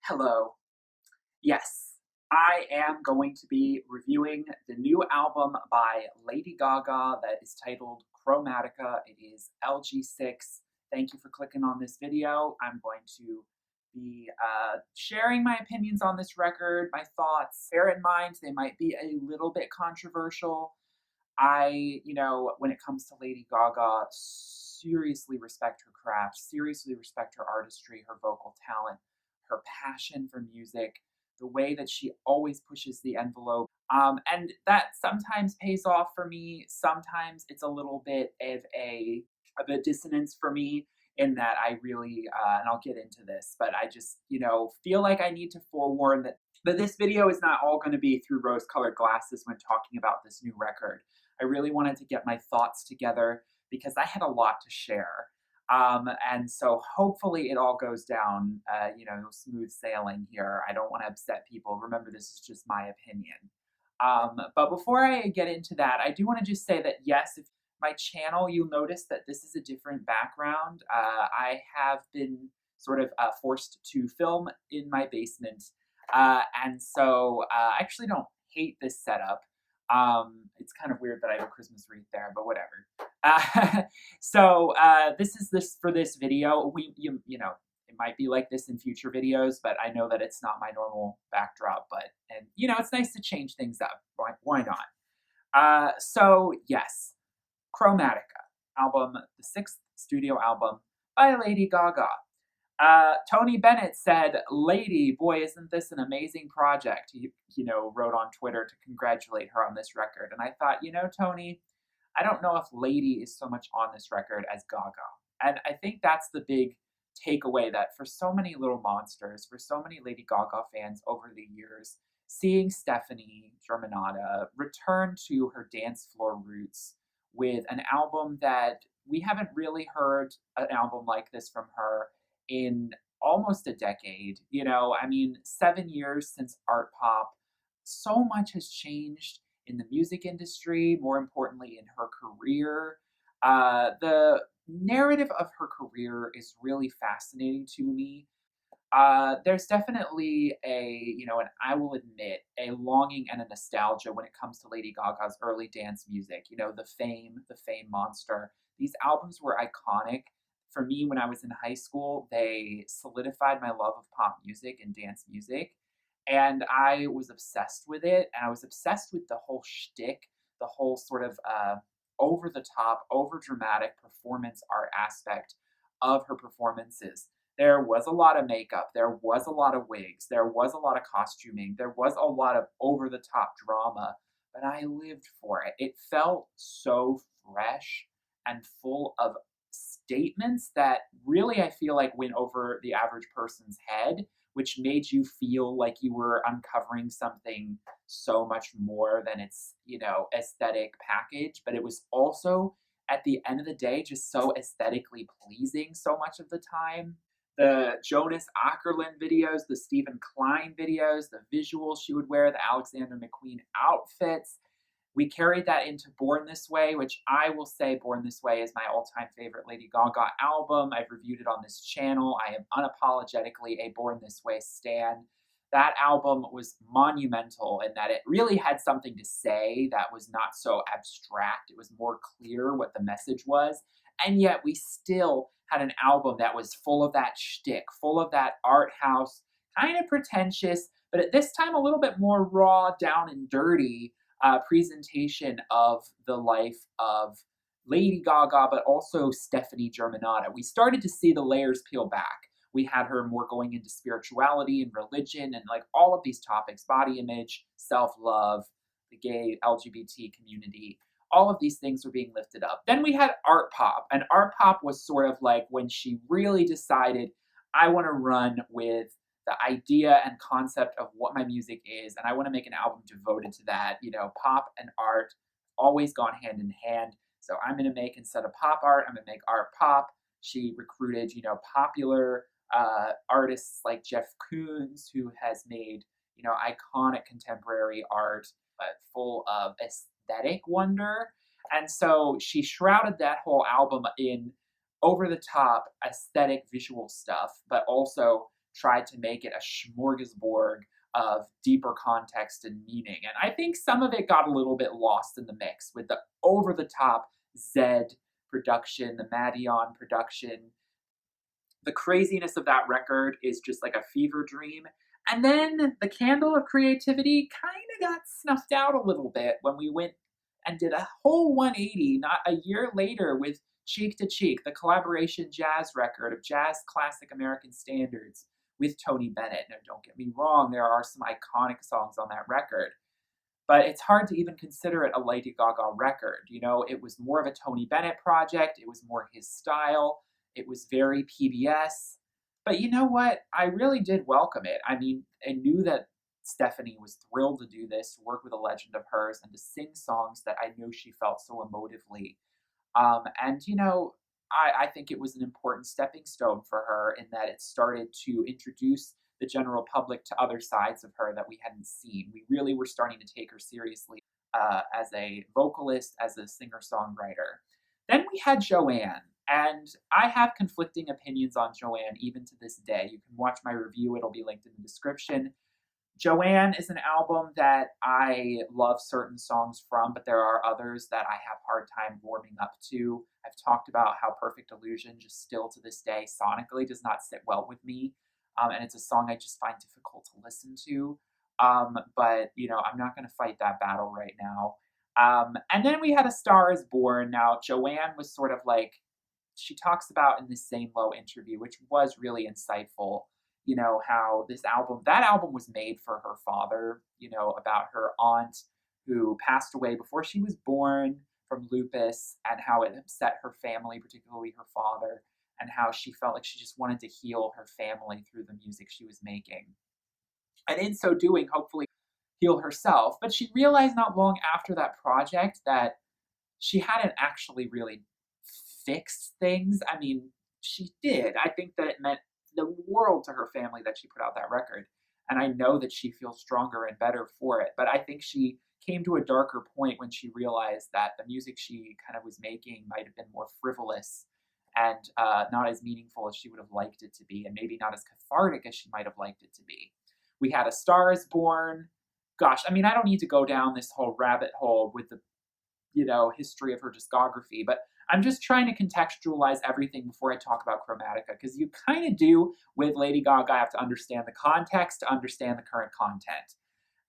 Hello. Yes, I am going to be reviewing the new album by Lady Gaga that is titled Chromatica. It is LG6. Thank you for clicking on this video. I'm going to be sharing my opinions on this record, my thoughts. Bear in mind, they might be a little bit controversial. When it comes to Lady Gaga, seriously respect her craft, seriously respect her artistry, her vocal talent, her passion for music, the way that she always pushes the envelope. And that sometimes pays off for me. Sometimes it's a little bit of a dissonance for me in that I really, and I'll get into this, but I just, feel like I need to forewarn that this video is not all going to be through rose-colored glasses when talking about this new record. I really wanted to get my thoughts together because I had a lot to share. And so hopefully it all goes down, smooth sailing here. I don't want to upset people. Remember, this is just my opinion. But before I get into that, I do want to just say that yes, if my channel, you'll notice that this is a different background. I have been sort of forced to film in my basement. And so I actually don't hate this setup. It's kind of weird that I have a Christmas wreath there, but whatever. This for this video. It might be like this in future videos, but I know that it's not my normal backdrop. It's nice to change things up. Why not? So yes, Chromatica album, the sixth studio album by Lady Gaga. Tony Bennett said, "Lady, boy, isn't this an amazing project?" He, wrote on Twitter to congratulate her on this record. And I thought, Tony, I don't know if Lady is so much on this record as Gaga. And I think that's the big takeaway, that for so many little monsters, for so many Lady Gaga fans over the years, seeing Stephanie Germanotta return to her dance floor roots with an album that we haven't really heard an album like this from her in almost a decade. 7 years since Art Pop. So much has changed in the music industry, more importantly in her career. The narrative of her career is really fascinating to me. There's definitely and I will admit, a longing and a nostalgia when it comes to Lady Gaga's early dance music. The Fame Monster. These albums were iconic. For me, when I was in high school, they solidified my love of pop music and dance music. And I was obsessed with it. And I was obsessed with the whole shtick, the whole sort of over the top, over dramatic performance art aspect of her performances. There was a lot of makeup, there was a lot of wigs, there was a lot of costuming, there was a lot of over the top drama, but I lived for it. It felt so fresh and full of statements that really I feel like went over the average person's head, which made you feel like you were uncovering something so much more than its, aesthetic package. But it was also, at the end of the day, just so aesthetically pleasing so much of the time. The Jonas Ackerlund videos, the Stephen Klein videos, the visuals she would wear, the Alexander McQueen outfits. We carried that into Born This Way, which I will say Born This Way is my all-time favorite Lady Gaga album. I've reviewed it on this channel. I am unapologetically a Born This Way stan. That album was monumental in that it really had something to say that was not so abstract. It was more clear what the message was. And yet we still had an album that was full of that shtick, full of that art house, kind of pretentious, but at this time a little bit more raw, down and dirty presentation of the life of Lady Gaga, but also Stephanie Germanotta. We started to see the layers peel back. We had her more going into spirituality and religion and like all of these topics, body image, self-love, the gay LGBT community. All of these things were being lifted up. Then we had Art Pop, and Art Pop was sort of like when she really decided, I want to run with the idea and concept of what my music is, and I want to make an album devoted to that. Pop and art always gone hand in hand. So I'm going to make, instead of pop art, I'm going to make art pop. She recruited, popular artists like Jeff Koons, who has made, iconic contemporary art, but full of aesthetic wonder. And so she shrouded that whole album in over the top aesthetic visual stuff, but also tried to make it a smorgasbord of deeper context and meaning. And I think some of it got a little bit lost in the mix with the over the top Zed production, the Madeon production. The craziness of that record is just like a fever dream. And then the candle of creativity kind of got snuffed out a little bit when we went and did a whole 180, not a year later, with Cheek to Cheek, the collaboration jazz record of jazz classic American standards with Tony Bennett. Now, don't get me wrong, there are some iconic songs on that record, but it's hard to even consider it a Lady Gaga record. You know, it was more of a Tony Bennett project, it was more his style, it was very PBS. But you know what? I really did welcome it. I mean, I knew that Stephanie was thrilled to do this, to work with a legend of hers, and to sing songs that I know she felt so emotively. And you know, I think it was an important stepping stone for her in that it started to introduce the general public to other sides of her that we hadn't seen. We really were starting to take her seriously as a vocalist, as a singer songwriter. Then we had Joanne, and I have conflicting opinions on Joanne even to this day. You can watch my review, it'll be linked in the description. Joanne is an album that I love certain songs from, but there are others that I have hard time warming up to. I've talked about how Perfect Illusion just still to this day sonically does not sit well with me. And it's a song I just find difficult to listen to. But you know, I'm not going to fight that battle right now. And then we had A Star Is Born. Now, Joanne was sort of like, she talks about in this Same Low interview, which was really insightful, you know, how that album was made for her father, you know, about her aunt who passed away before she was born from lupus, and how it upset her family, particularly her father, and how she felt like she just wanted to heal her family through the music she was making. And in so doing, hopefully heal herself. But she realized not long after that project that she hadn't actually really fixed things. I mean, she did. I think that it meant the world to her family that she put out that record. And I know that she feels stronger and better for it. But I think she came to a darker point when she realized that the music she kind of was making might have been more frivolous and not as meaningful as she would have liked it to be, and maybe not as cathartic as she might have liked it to be. We had A Star Is Born. Gosh, I mean, I don't need to go down this whole rabbit hole with the, you know, history of her discography, but I'm just trying to contextualize everything before I talk about Chromatica, because you kind of do with Lady Gaga have to understand the context to understand the current content.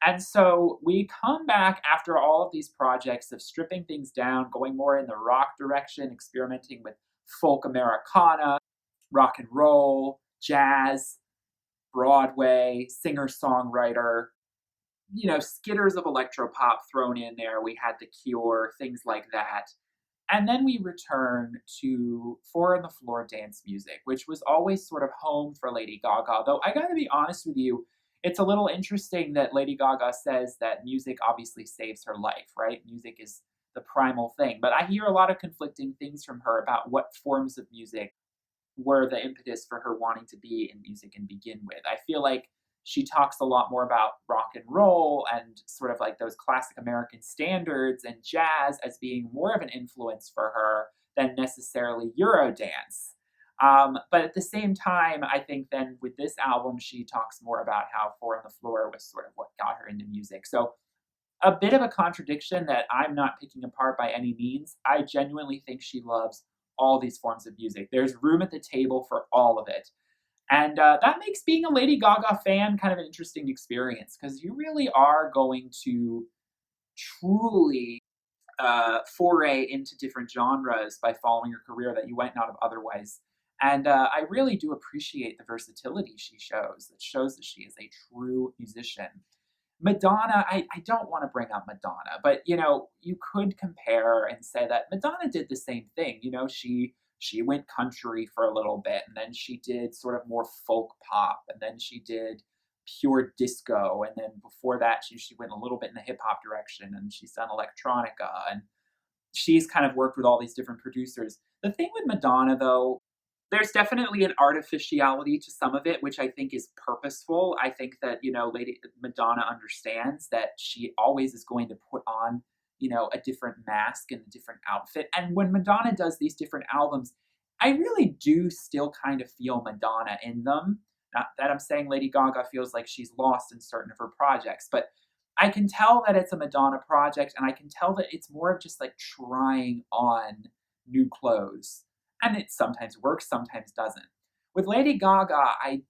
And so we come back after all of these projects of stripping things down, going more in the rock direction, experimenting with folk Americana, rock and roll, jazz, Broadway, singer-songwriter, you know, skitters of electropop thrown in there. We had The Cure, things like that. And then we return to four on the floor dance music, which was always sort of home for Lady Gaga. Though I gotta be honest with you, it's a little interesting that Lady Gaga says that music obviously saves her life, right? Music is the primal thing. But I hear a lot of conflicting things from her about what forms of music were the impetus for her wanting to be in music and begin with. I feel like she talks a lot more about rock and roll and sort of like those classic American standards and jazz as being more of an influence for her than necessarily Eurodance. But at the same time, I think then with this album, she talks more about how Four on the Floor was sort of what got her into music. So a bit of a contradiction that I'm not picking apart by any means. I genuinely think she loves all these forms of music. There's room at the table for all of it. And that makes being a Lady Gaga fan kind of an interesting experience, because you really are going to truly foray into different genres by following her career that you might not have otherwise. And I really do appreciate the versatility she shows. That shows that she is a true musician. Madonna, I don't want to bring up Madonna, but you know, you could compare and say that Madonna did the same thing. You know, she went country for a little bit, and then she did sort of more folk pop, and then she did pure disco, and then before that she went a little bit in the hip hop direction, and she's done electronica, and she's kind of worked with all these different producers. The thing with Madonna, though, there's definitely an artificiality to some of it, which I think is purposeful. I think that, you know, Lady Madonna understands that she always is going to put on, you know, a different mask and a different outfit. And when Madonna does these different albums, I really do still kind of feel Madonna in them. Not that I'm saying Lady Gaga feels like she's lost in certain of her projects, but I can tell that it's a Madonna project, and I can tell that it's more of just like trying on new clothes. And it sometimes works, sometimes doesn't. With Lady Gaga, I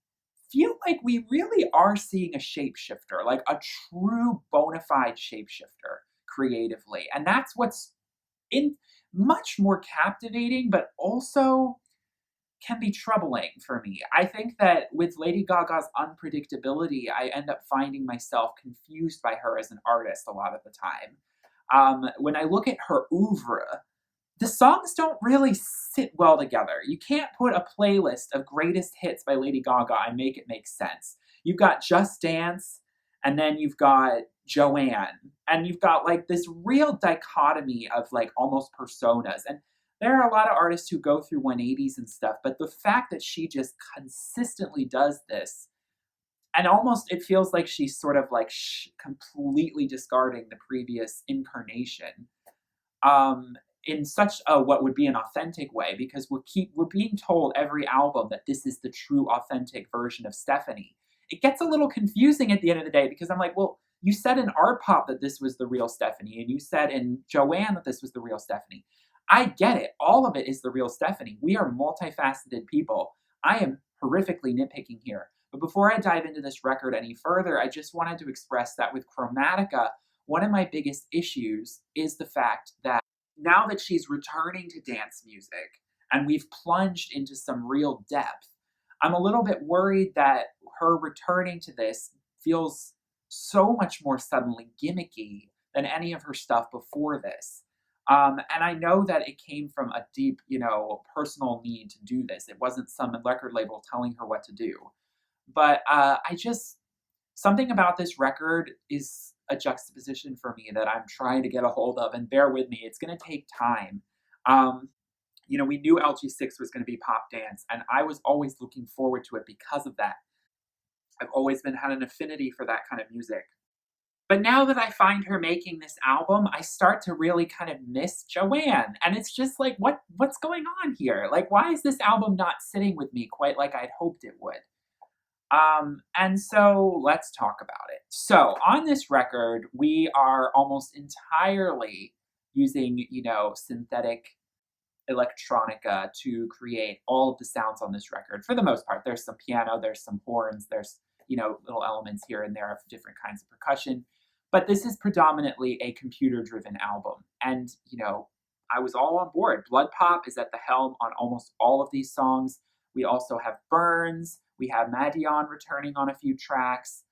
feel like we really are seeing a shapeshifter, like a true bona fide shapeshifter creatively. And that's what's in much more captivating, but also can be troubling for me. I think that with Lady Gaga's unpredictability, I end up finding myself confused by her as an artist a lot of the time. When I look at her oeuvre, the songs don't really sit well together. You can't put a playlist of greatest hits by Lady Gaga and make it make sense. You've got Just Dance, and then you've got Joanne, and you've got like this real dichotomy of like almost personas. And there are a lot of artists who go through 180s and stuff, but the fact that she just consistently does this, and almost it feels like she's sort of like completely discarding the previous incarnation, um, in such a what would be an authentic way, because we're being told every album that this is the true authentic version of Stephanie. It gets a little confusing at the end of the day because I'm like, well, you said in Art Pop that this was the real Stephanie, and you said in Joanne that this was the real Stephanie. I get it. All of it is the real Stephanie. We are multifaceted people. I am horrifically nitpicking here. But before I dive into this record any further, I just wanted to express that with Chromatica, one of my biggest issues is the fact that now that she's returning to dance music and we've plunged into some real depth, I'm a little bit worried that her returning to this feels so much more suddenly gimmicky than any of her stuff before this. And I know that it came from a deep, personal need to do this. It wasn't some record label telling her what to do. But something about this record is a juxtaposition for me that I'm trying to get a hold of, and bear with me, it's going to take time. We knew LG6 was going to be pop dance, and I was always looking forward to it because of that. I've always had an affinity for that kind of music. But now that I find her making this album, I start to really kind of miss Joanne. And it's just like, what's going on here? Like, why is this album not sitting with me quite like I'd hoped it would? And so let's talk about it. So on this record, we are almost entirely using, synthetic electronica to create all of the sounds on this record. For the most part, there's some piano, there's some horns, there's, little elements here and there of different kinds of percussion. But this is predominantly a computer-driven album. And, I was all on board. Blood Pop is at the helm on almost all of these songs. We also have Burns. We have Madion returning on a few tracks.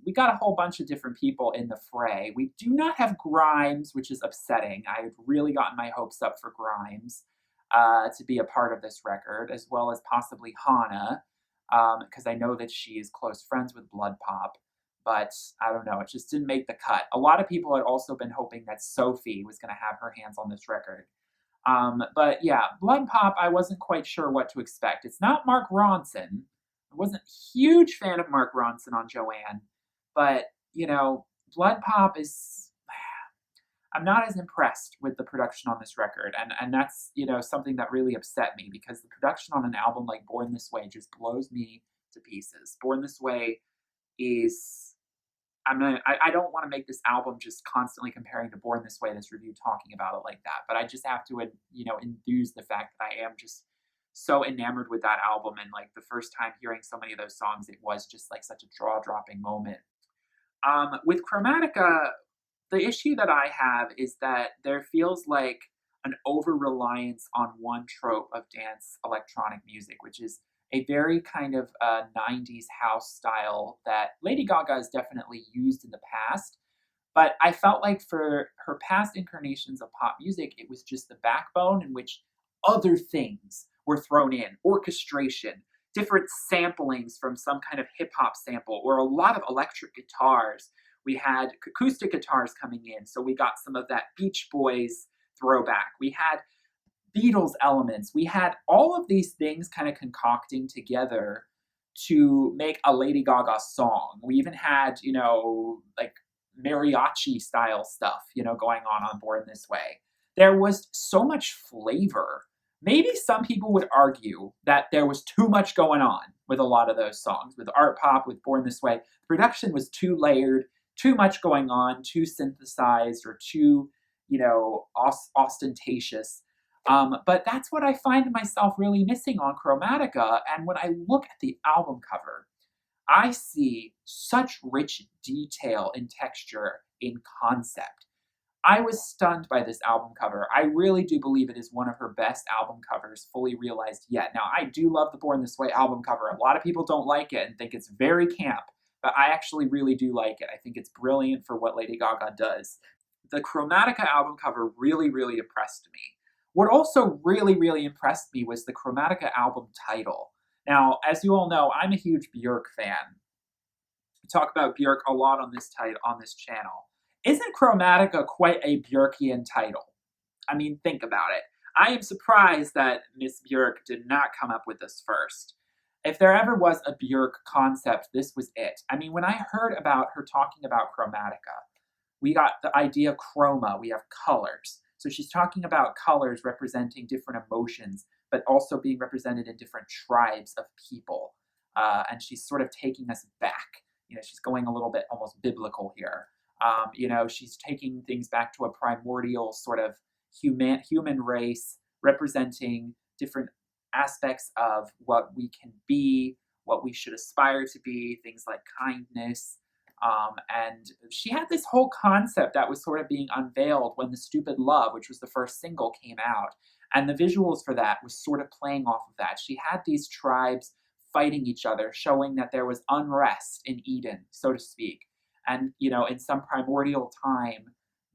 We got a whole bunch of different people in the fray. We do not have Grimes, which is upsetting. I had really gotten my hopes up for Grimes to be a part of this record, as well as possibly Hannah, because I know that she is close friends with Blood Pop. But I don't know, it just didn't make the cut. A lot of people had also been hoping that Sophie was going to have her hands on this record. But yeah, Blood Pop, I wasn't quite sure what to expect. It's not Mark Ronson. I wasn't a huge fan of Mark Ronson on Joanne, but, Blood Pop is, I'm not as impressed with the production on this record. And that's, something that really upset me, because the production on an album like Born This Way just blows me to pieces. Born This Way is, I don't want to make this album just constantly comparing to Born This Way, this review talking about it like that, but I just have to, enthuse the fact that I am just so enamored with that album. And like the first time hearing so many of those songs, it was just like such a jaw-dropping moment. With Chromatica, the issue that I have is that there feels like an over-reliance on one trope of dance electronic music, which is a very kind of 90s house style that Lady Gaga has definitely used in the past. But I felt like for her past incarnations of pop music, it was just the backbone in which other things were thrown in. Orchestration, different samplings from some kind of hip-hop sample, or a lot of electric guitars. We had acoustic guitars coming in, so we got some of that Beach Boys throwback. We had Beatles elements. We had all of these things kind of concocting together to make a Lady Gaga song. We even had, like mariachi style stuff, going on Born This Way. There was so much flavor. Maybe some people would argue that there was too much going on with a lot of those songs. With Art Pop, with Born This Way, the production was too layered, too much going on, too synthesized, or too, ostentatious. But that's what I find myself really missing on Chromatica. And when I look at the album cover, I see such rich detail in texture, in concept. I was stunned by this album cover. I really do believe it is one of her best album covers fully realized yet. Now, I do love the Born This Way album cover. A lot of people don't like it and think it's very camp, but I actually really do like it. I think it's brilliant for what Lady Gaga does. The Chromatica album cover really, really impressed me. What also really, really impressed me was the Chromatica album title. Now, as you all know, I'm a huge Björk fan. We talk about Björk a lot on this channel. Isn't Chromatica quite a Björkian title? I mean, think about it. I am surprised that Miss Björk did not come up with this first. If there ever was a Björk concept, this was it. I mean, when I heard about her talking about Chromatica, we got the idea chroma, we have colors. So she's talking about colors representing different emotions, but also being represented in different tribes of people. And she's sort of taking us back. She's going a little bit almost biblical here. She's taking things back to a primordial sort of human race, representing different aspects of what we can be, what we should aspire to be, things like kindness. And she had this whole concept that was sort of being unveiled when The Stupid Love, which was the first single, came out. And the visuals for that was sort of playing off of that. She had these tribes fighting each other, showing that there was unrest in Eden, so to speak. And, in some primordial time,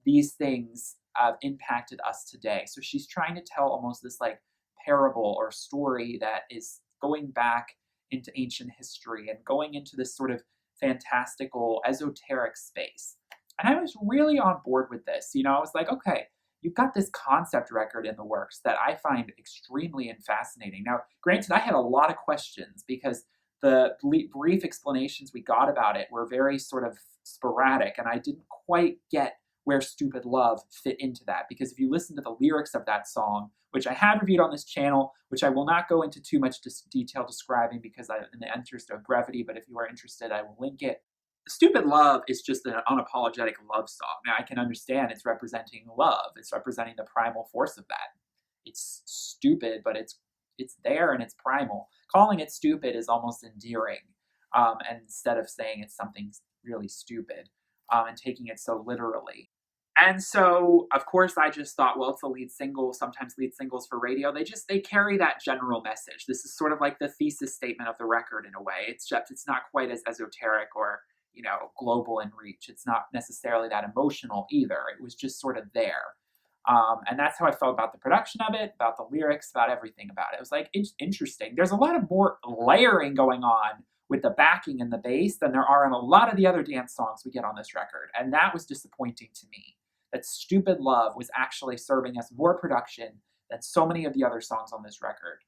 these things impacted us today. So she's trying to tell almost this like parable or story that is going back into ancient history and going into this sort of fantastical, esoteric space. And I was really on board with this. I was like, okay, you've got this concept record in the works that I find extremely fascinating. Now, granted, I had a lot of questions because the brief explanations we got about it were very sort of sporadic, and I didn't quite get where Stupid Love fit into that. Because if you listen to the lyrics of that song, which I have reviewed on this channel, which I will not go into too much detail describing because in the interest of brevity, but if you are interested, I will link it. Stupid Love is just an unapologetic love song. Now, I can understand it's representing love. It's representing the primal force of that. It's stupid, but it's there and it's primal. Calling it stupid is almost endearing, and instead of saying it's something really stupid, and taking it so literally. And so, of course, I just thought, well, it's a lead single. Sometimes lead singles for radio, they carry that general message. This is sort of like the thesis statement of the record in a way. It's not quite as esoteric or, global in reach. It's not necessarily that emotional either. It was just sort of there. And that's how I felt about the production of it, about the lyrics, about everything about it. It was like, interesting. There's a lot of more layering going on with the backing and the bass than there are in a lot of the other dance songs we get on this record. And that was disappointing to me, that Stupid Love was actually serving us more production than so many of the other songs on this record.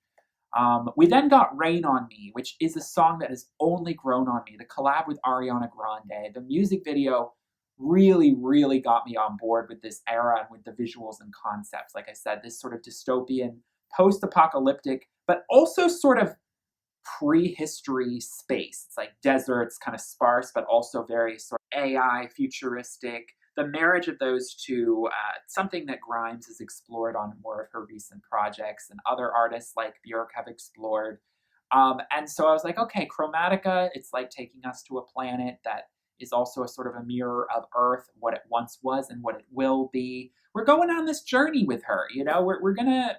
We then got Rain on Me, which is a song that has only grown on me. The collab with Ariana Grande, the music video really, really got me on board with this era and with the visuals and concepts. Like I said, this sort of dystopian, post-apocalyptic, but also sort of prehistory space. It's like deserts, kind of sparse, but also very sort of AI, futuristic. The marriage of those two, something that Grimes has explored on more of her recent projects and other artists like Björk have explored. And so I was like, okay, Chromatica, it's like taking us to a planet that is also a sort of a mirror of Earth, what it once was and what it will be. We're going on this journey with her, we're gonna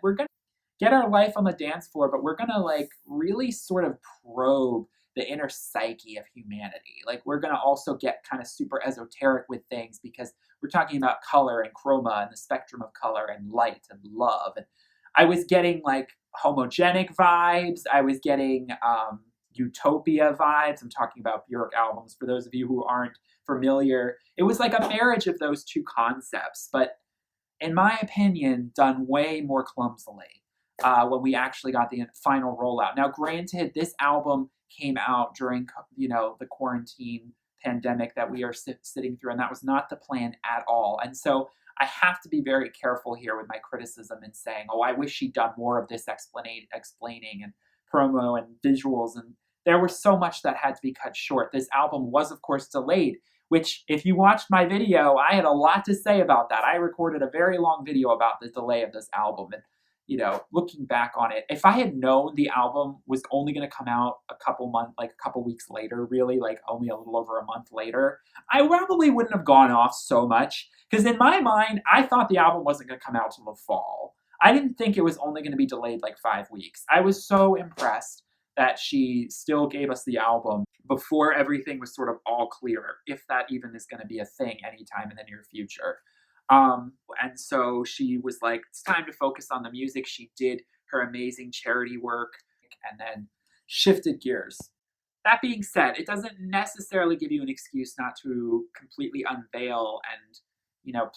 get our life on the dance floor, but we're gonna like really sort of probe the inner psyche of humanity. Like we're gonna also get kind of super esoteric with things because we're talking about color and chroma and the spectrum of color and light and love. And I was getting like homogenic vibes. I was getting utopia vibes. I'm talking about Björk albums for those of you who aren't familiar. It was like a marriage of those two concepts, but in my opinion, done way more clumsily when we actually got the final rollout. Now, granted, this album came out during the quarantine pandemic that we are sitting through, and that was not the plan at all. And so I have to be very careful here with my criticism and saying, oh, I wish she'd done more of this explaining and promo and visuals. And there was so much that had to be cut short. This album was, of course, delayed, which, if you watched my video, I had a lot to say about that. I recorded a very long video about the delay of this album. And, looking back on it, if I had known the album was only going to come out a couple weeks later, really, like only a little over a month later, I probably wouldn't have gone off so much. Because in my mind, I thought the album wasn't going to come out till the fall. I didn't think it was only going to be delayed like 5 weeks. I was so impressed that she still gave us the album before everything was sort of all clear, if that even is going to be a thing anytime in the near future. And so she was like, it's time to focus on the music. She did her amazing charity work and then shifted gears. That being said, it doesn't necessarily give you an excuse not to completely unveil and,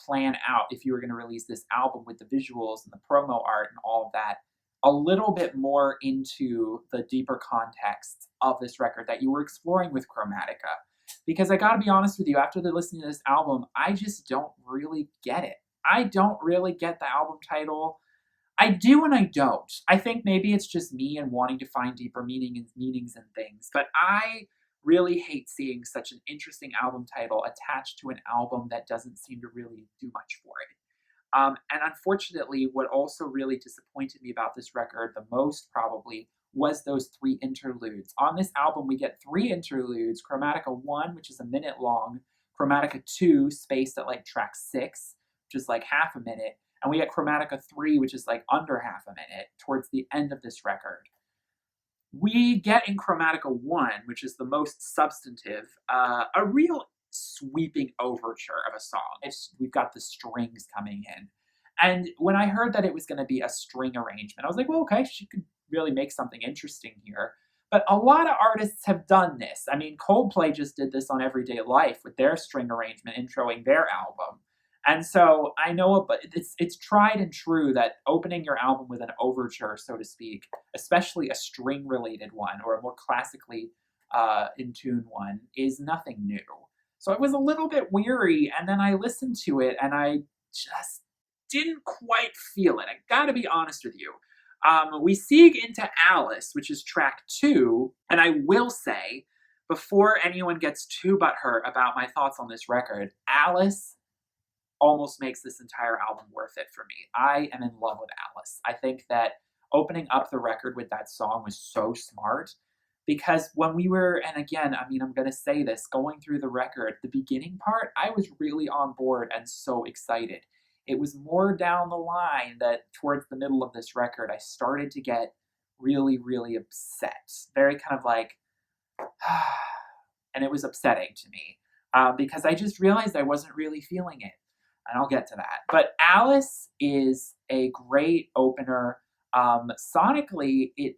plan out, if you were going to release this album with the visuals and the promo art and all of that, a little bit more into the deeper context of this record that you were exploring with Chromatica. Because I gotta be honest with you, after listening to this album, I just don't really get it. I don't really get the album title. I do and I don't. I think maybe it's just me and wanting to find deeper meanings and things. But I really hate seeing such an interesting album title attached to an album that doesn't seem to really do much for it. And unfortunately, what also really disappointed me about this record the most probably was those 3 interludes. On this album, we get 3 interludes: Chromatica 1, which is a minute long, Chromatica 2, spaced at like track 6, which is like half a minute, and we get Chromatica 3, which is like under half a minute, towards the end of this record. We get in Chromatica 1, which is the most substantive, a real sweeping overture of a song. We've got the strings coming in. And when I heard that it was going to be a string arrangement, I was like, well, okay, she could really make something interesting here. But a lot of artists have done this. I mean, Coldplay just did this on Everyday Life with their string arrangement introing their album. And so I know, but it's tried and true that opening your album with an overture, so to speak, especially a string-related one or a more classically in tune one, is nothing new. So I was a little bit weary, and then I listened to it, and I just didn't quite feel it. I gotta be honest with you. We seeg into Alice, which is track 2, and I will say, before anyone gets too butthurt about my thoughts on this record, Alice almost makes this entire album worth it for me. I am in love with Alice. I think that opening up the record with that song was so smart, because when we were, and again, I mean, I'm going to say this, going through the record, the beginning part, I was really on board and so excited. It was more down the line that towards the middle of this record, I started to get really, really upset. Very kind of like, and it was upsetting to me because I just realized I wasn't really feeling it. And I'll get to that. But Alice is a great opener. Sonically, it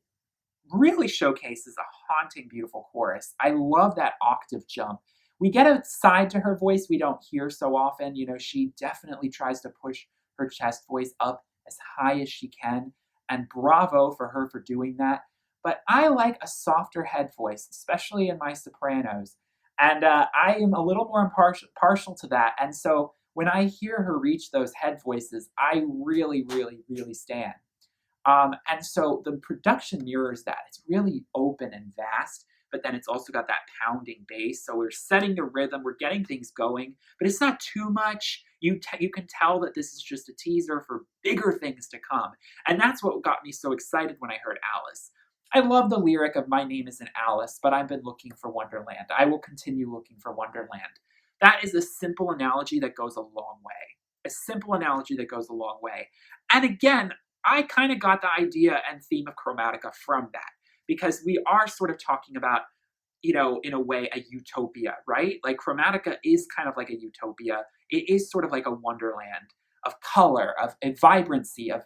really showcases a haunting, beautiful chorus. I love that octave jump. We get a side to her voice we don't hear so often. She definitely tries to push her chest voice up as high as she can, and bravo for her for doing that. But I like a softer head voice, especially in my sopranos. And I am a little more partial to that. And so when I hear her reach those head voices, I really, really, really stand. And so the production mirrors that. It's really open and vast, but then it's also got that pounding bass. So we're setting the rhythm, we're getting things going, but it's not too much. You can tell that this is just a teaser for bigger things to come. And that's what got me so excited when I heard Alice. I love the lyric of "My name isn't Alice, but I've been looking for Wonderland. I will continue looking for Wonderland." That is a simple analogy that goes a long way. A simple analogy that goes a long way. And again, I kind of got the idea and theme of Chromatica from that, because we are sort of talking about, in a way, a utopia, right? Like Chromatica is kind of like a utopia. It is sort of like a wonderland of color, of vibrancy, of,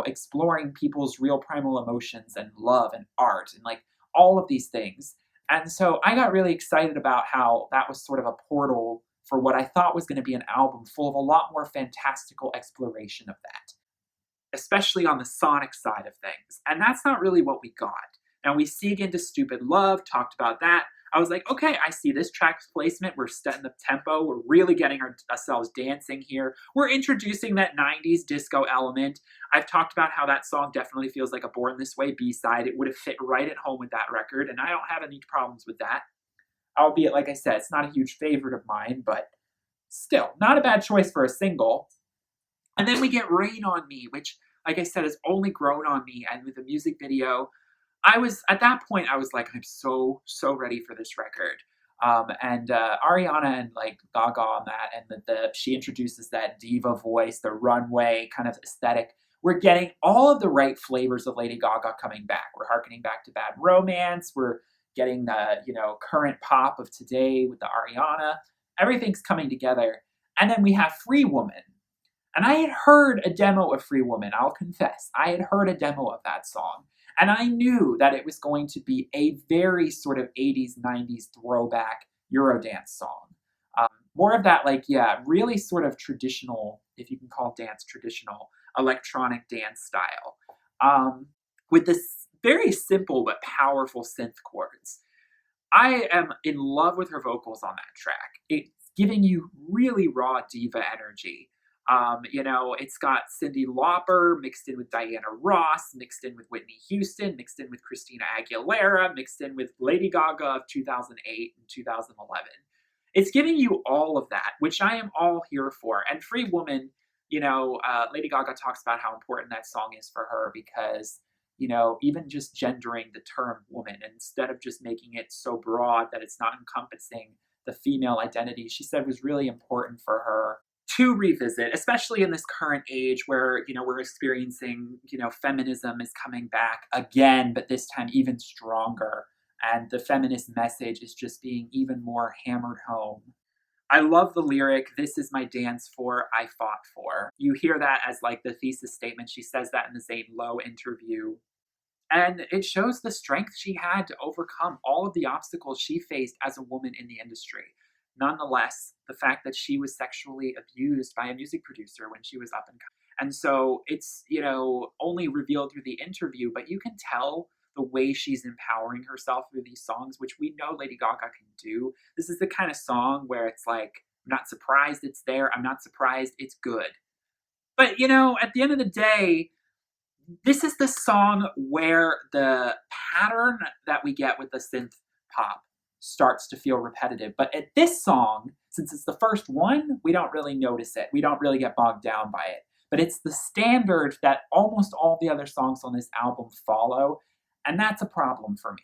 exploring people's real primal emotions and love and art and like all of these things. And so I got really excited about how that was sort of a portal for what I thought was going to be an album full of a lot more fantastical exploration of that, especially on the sonic side of things. And that's not really what we got. Now, we seeg into Stupid Love, talked about that. I was like, okay, I see this track's placement. We're setting the tempo. We're really getting ourselves dancing here. We're introducing that 90s disco element. I've talked about how that song definitely feels like a Born This Way B-side. It would have fit right at home with that record, and I don't have any problems with that. Albeit, like I said, it's not a huge favorite of mine, but still, not a bad choice for a single. And then we get Rain on Me, which, like I said, has only grown on me. And with the music video, I was at that point, I was like, I'm so ready for this record. And Ariana and like Gaga on that, and she introduces that diva voice, the runway kind of aesthetic. We're getting all of the right flavors of Lady Gaga coming back. We're harkening back to Bad Romance. We're getting the current pop of today with the Ariana. Everything's coming together, and then we have Free Woman. And I had heard a demo of Free Woman, I'll confess. I had heard a demo of that song. And I knew that it was going to be a very sort of 80s, 90s throwback Eurodance song. More of that, like, yeah, really sort of traditional, if you can call dance traditional, electronic dance style. With this very simple but powerful synth chords. I am in love with her vocals on that track. It's giving you really raw diva energy. It's got Cyndi Lauper mixed in with Diana Ross, mixed in with Whitney Houston, mixed in with Christina Aguilera, mixed in with Lady Gaga of 2008 and 2011. It's giving you all of that, which I am all here for. And Free Woman, Lady Gaga talks about how important that song is for her because, even just gendering the term woman, instead of just making it so broad that it's not encompassing the female identity, she said was really important for her to revisit, especially in this current age where, we're experiencing, feminism is coming back again, but this time even stronger. And the feminist message is just being even more hammered home. I love the lyric, "This is my dance floor I fought for." You hear that as like the thesis statement. She says that in the Zane Lowe interview. And it shows the strength she had to overcome all of the obstacles she faced as a woman in the industry. Nonetheless, the fact that she was sexually abused by a music producer when she was up and coming. And so it's, only revealed through the interview, but you can tell the way she's empowering herself through these songs, which we know Lady Gaga can do. This is the kind of song where it's like, I'm not surprised it's there. I'm not surprised it's good. But, at the end of the day, this is the song where the pattern that we get with the synth pop starts to feel repetitive. But at this song, since it's the first one, we don't really notice it. We don't really get bogged down by it. But it's the standard that almost all the other songs on this album follow, and that's a problem for me.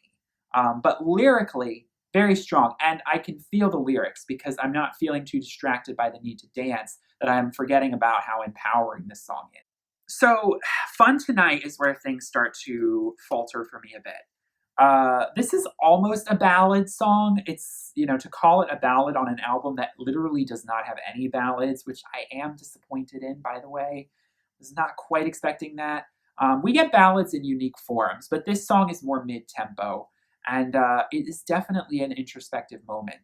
But lyrically, very strong. And I can feel the lyrics because I'm not feeling too distracted by the need to dance that I'm forgetting about how empowering this song is. So, Fun Tonight is where things start to falter for me a bit. This is almost a ballad song. It's, to call it a ballad on an album that literally does not have any ballads, which I am disappointed in, by the way. I was not quite expecting that. We get ballads in unique forms, but this song is more mid-tempo, and it is definitely an introspective moment.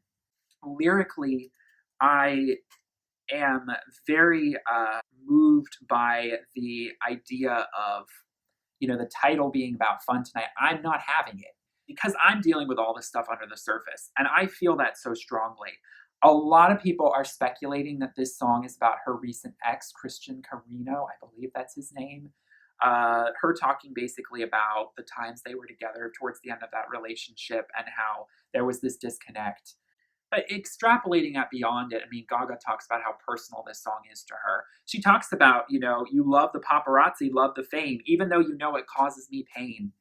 Lyrically, I am very moved by the idea of, the title being about fun tonight. I'm not having it because I'm dealing with all this stuff under the surface. And I feel that so strongly. A lot of people are speculating that this song is about her recent ex, Christian Carino. I believe that's his name. Her talking basically about the times they were together towards the end of that relationship and how there was this disconnect. But extrapolating that beyond it, I mean, Gaga talks about how personal this song is to her. She talks about, you love the paparazzi, love the fame, even though it causes me pain.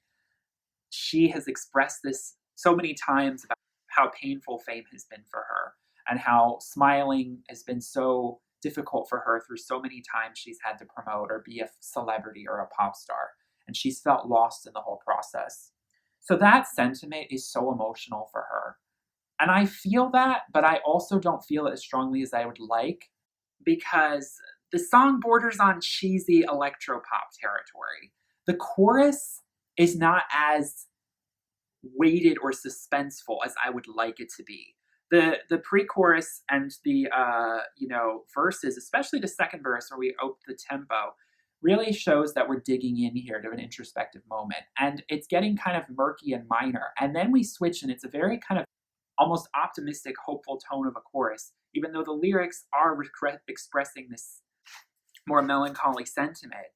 She has expressed this so many times about how painful fame has been for her and how smiling has been so difficult for her through so many times she's had to promote or be a celebrity or a pop star. And she's felt lost in the whole process. So that sentiment is so emotional for her. And I feel that, but I also don't feel it as strongly as I would like because the song borders on cheesy electropop territory. The chorus is not as weighted or suspenseful as I would like it to be. The pre-chorus and the verses, especially the second verse where we open the tempo, really shows that we're digging in here to an introspective moment. And it's getting kind of murky and minor. And then we switch and it's a very kind of almost optimistic, hopeful tone of a chorus, even though the lyrics are expressing this more melancholy sentiment.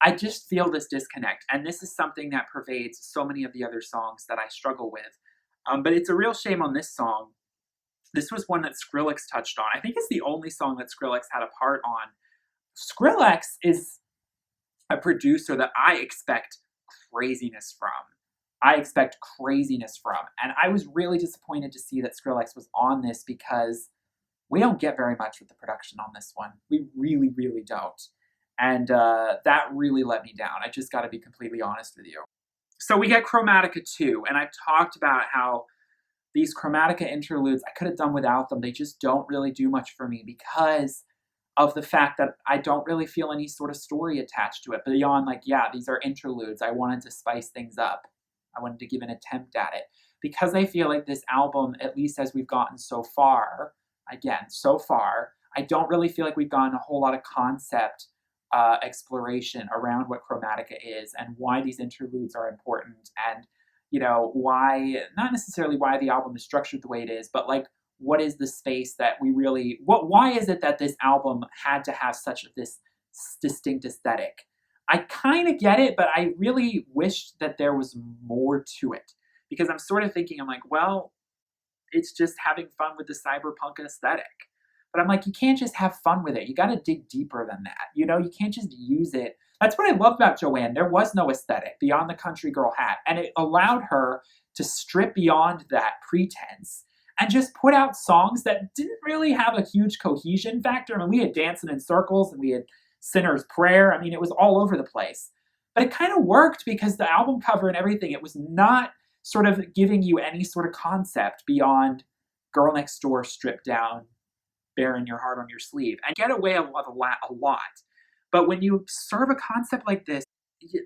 I just feel this disconnect, and this is something that pervades so many of the other songs that I struggle with. But it's a real shame on this song. This was one that Skrillex touched on. I think it's the only song that Skrillex had a part on. Skrillex is a producer that I expect craziness from. I expect craziness from. And I was really disappointed to see that Skrillex was on this because we don't get very much with the production on this one. We really, really don't. And that really let me down. I just got to be completely honest with you. So we get Chromatica 2, and I've talked about how these Chromatica interludes, I could have done without them. They just don't really do much for me because of the fact that I don't really feel any sort of story attached to it. Beyond, like, yeah, these are interludes. I wanted to spice things up. I wanted to give an attempt at it. Because I feel like this album, at least as we've gotten so far, again, so far, I don't really feel like we've gotten a whole lot of concept exploration around what Chromatica is and why these interludes are important, and why, not necessarily why the album is structured the way it is, but like, what is the space that we really, why is it that this album had to have such this distinct aesthetic? I kind of get it, but I really wish that there was more to it, because I'm sort of thinking, I'm like, well, it's just having fun with the cyberpunk aesthetic. But I'm like, you can't just have fun with it. You got to dig deeper than that. You can't just use it. That's what I love about Joanne. There was no aesthetic beyond the country girl hat. And it allowed her to strip beyond that pretense and just put out songs that didn't really have a huge cohesion factor. I mean, we had Dancing in Circles and we had Sinner's Prayer. I mean, it was all over the place. But it kind of worked because the album cover and everything, it was not sort of giving you any sort of concept beyond Girl Next Door stripped down, bearing your heart on your sleeve, and get away a lot. But when you serve a concept like this,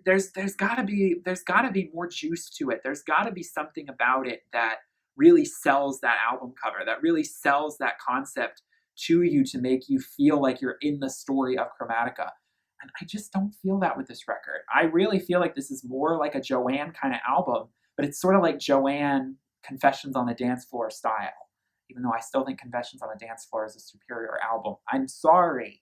there's got to be more juice to it. There's got to be something about it that really sells that album cover, that really sells that concept to you to make you feel like you're in the story of Chromatica. And I just don't feel that with this record. I really feel like this is more like a Joanne kind of album, but it's sort of like Joanne Confessions on the Dance Floor style, even though I still think Confessions on the Dance Floor is a superior album. I'm sorry.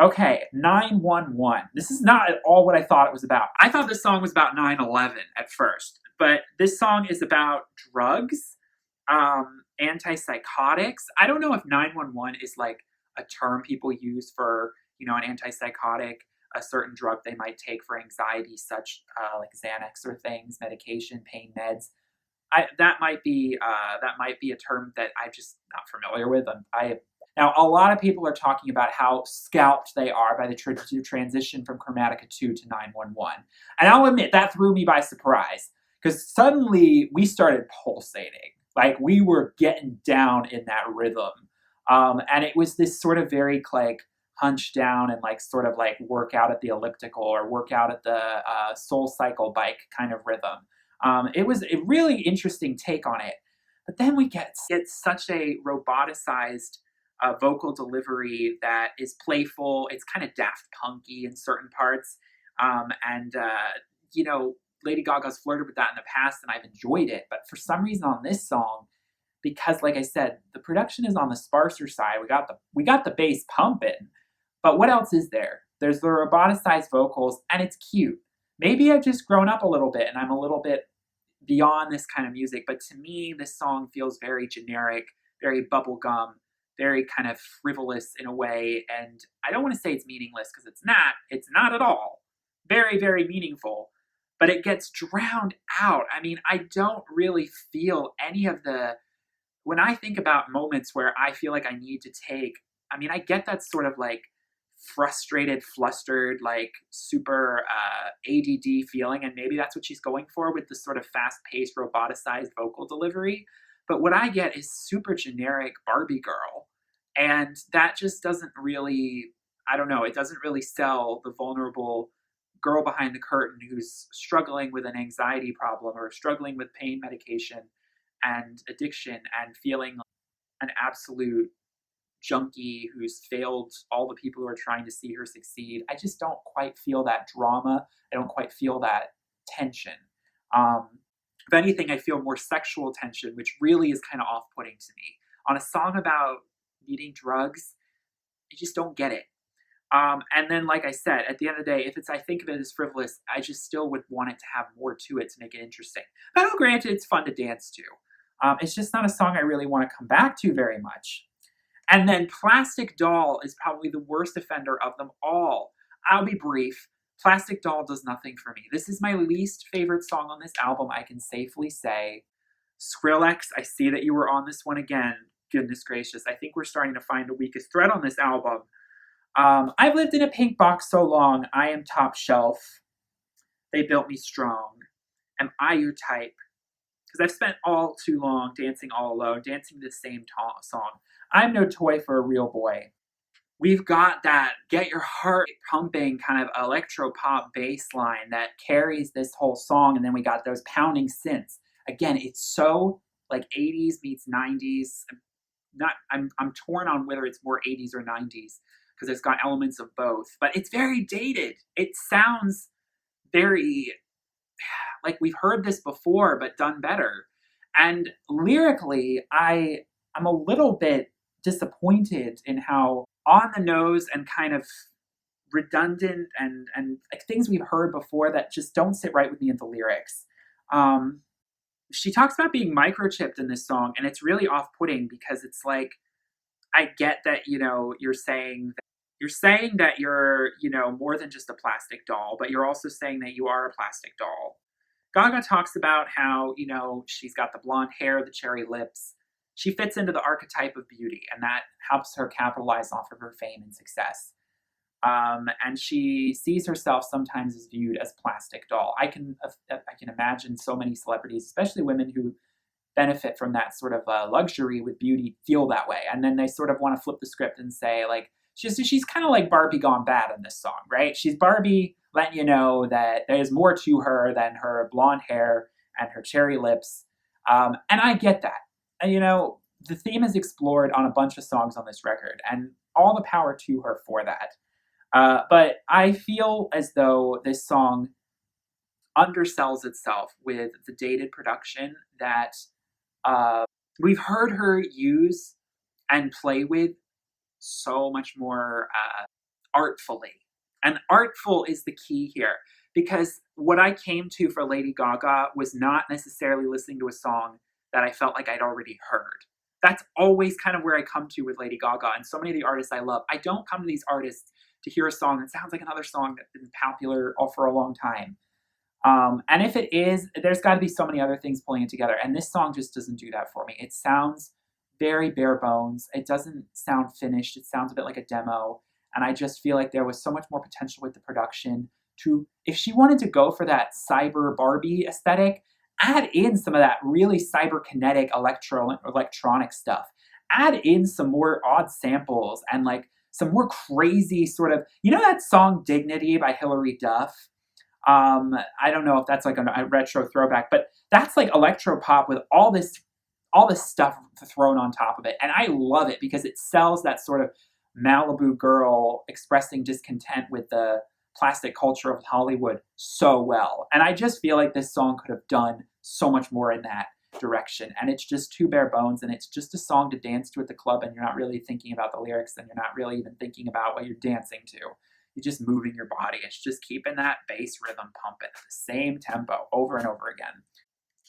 Okay, 911. This is not at all what I thought it was about. I thought this song was about 9/11 at first, but this song is about drugs, antipsychotics. I don't know if 911 is like a term people use for, an antipsychotic, a certain drug they might take for anxiety, such like Xanax or things, medication, pain meds. That might be a term that I'm just not familiar with. Now, a lot of people are talking about how scalped they are by the transition from Chromatica 2 to 911. And I'll admit, that threw me by surprise, because suddenly we started pulsating. Like, we were getting down in that rhythm. And it was this sort of very, like, hunch down and, like, sort of, like, work out at the elliptical or work out at the Soul Cycle bike kind of rhythm. It was a really interesting take on it. But then we get such a roboticized vocal delivery that is playful. It's kind of Daft Punky in certain parts. Lady Gaga's flirted with that in the past, and I've enjoyed it. But for some reason on this song, because like I said, the production is on the sparser side. We got the bass pumping, but what else is there? There's the roboticized vocals, and it's cute. Maybe I've just grown up a little bit, and I'm a little bit beyond this kind of music. But to me, this song feels very generic, very bubblegum, very kind of frivolous in a way. And I don't want to say it's meaningless, because it's not. It's not at all. Very, very meaningful. But it gets drowned out. I mean, I don't really feel any of when I think about moments where I feel like I need to take, I mean, I get that sort of like frustrated, flustered, like super ADD feeling. And maybe that's what she's going for with this sort of fast-paced, roboticized vocal delivery. But what I get is super generic Barbie girl. And that just doesn't really, I don't know, it doesn't really sell the vulnerable girl behind the curtain who's struggling with an anxiety problem or struggling with pain medication and addiction and feeling like an absolute junkie who's failed all the people who are trying to see her succeed. I just don't quite feel that drama. I don't quite feel that tension. If anything, I feel more sexual tension, which really is kind of off-putting to me. On a song about needing drugs, I just don't get it. And then, like I said, at the end of the day, if it's I think of it as frivolous, I just still would want it to have more to it to make it interesting. But granted, it's fun to dance to. It's just not a song I really want to come back to very much. And then Plastic Doll is probably the worst offender of them all. I'll be brief. Plastic Doll does nothing for me. This is my least favorite song on this album, I can safely say. Skrillex, I see that you were on this one again. Goodness gracious. I think we're starting to find the weakest thread on this album. I've lived in a pink box so long, I am top shelf. They built me strong. Am I your type? Because I've spent all too long dancing all alone, dancing the same song. I'm no toy for a real boy. We've got that get your heart pumping kind of electro pop bass line that carries this whole song, and then we got those pounding synths. Again, it's so like 80s meets 90s. I'm torn on whether it's more 80s or 90s because it's got elements of both, but it's very dated. It sounds very like we've heard this before, but done better. And lyrically, I'm a little bit disappointed in how on the nose and kind of redundant and like things we've heard before that just don't sit right with me in the lyrics. She talks about being microchipped in this song, and it's really off-putting because it's like, I get that, you're saying that you're, more than just a plastic doll, but you're also saying that you are a plastic doll. Gaga talks about how, she's got the blonde hair, the cherry lips. She fits into the archetype of beauty, and that helps her capitalize off of her fame and success. And she sees herself sometimes as viewed as plastic doll. I can imagine so many celebrities, especially women who benefit from that sort of luxury with beauty, feel that way. And then they sort of want to flip the script and say, like, she's kind of like Barbie gone bad in this song, right? She's Barbie letting you know that there's more to her than her blonde hair and her cherry lips. And I get that. And, the theme is explored on a bunch of songs on this record, and all the power to her for that. But I feel as though this song undersells itself with the dated production that we've heard her use and play with so much more artfully. And artful is the key here, because what I came to for Lady Gaga was not necessarily listening to a song that I felt like I'd already heard. That's always kind of where I come to with Lady Gaga and so many of the artists I love. I don't come to these artists to hear a song that sounds like another song that's been popular for a long time. And if it is, there's got to be so many other things pulling it together. And this song just doesn't do that for me. It sounds very bare bones. It doesn't sound finished. It sounds a bit like a demo. And I just feel like there was so much more potential with the production to, if she wanted to go for that cyber Barbie aesthetic, add in some of that really cyberkinetic electronic stuff. Add in some more odd samples and like some more crazy sort of, that song Dignity by Hilary Duff? I don't know if that's like a retro throwback, but that's like electro pop with all this stuff thrown on top of it. And I love it because it sells that sort of Malibu girl expressing discontent with the plastic culture of Hollywood so well. And I just feel like this song could have done so much more in that direction. And it's just too bare bones, and it's just a song to dance to at the club, and you're not really thinking about the lyrics, and you're not really even thinking about what you're dancing to. You're just moving your body. It's just keeping that bass rhythm pumping at the same tempo over and over again.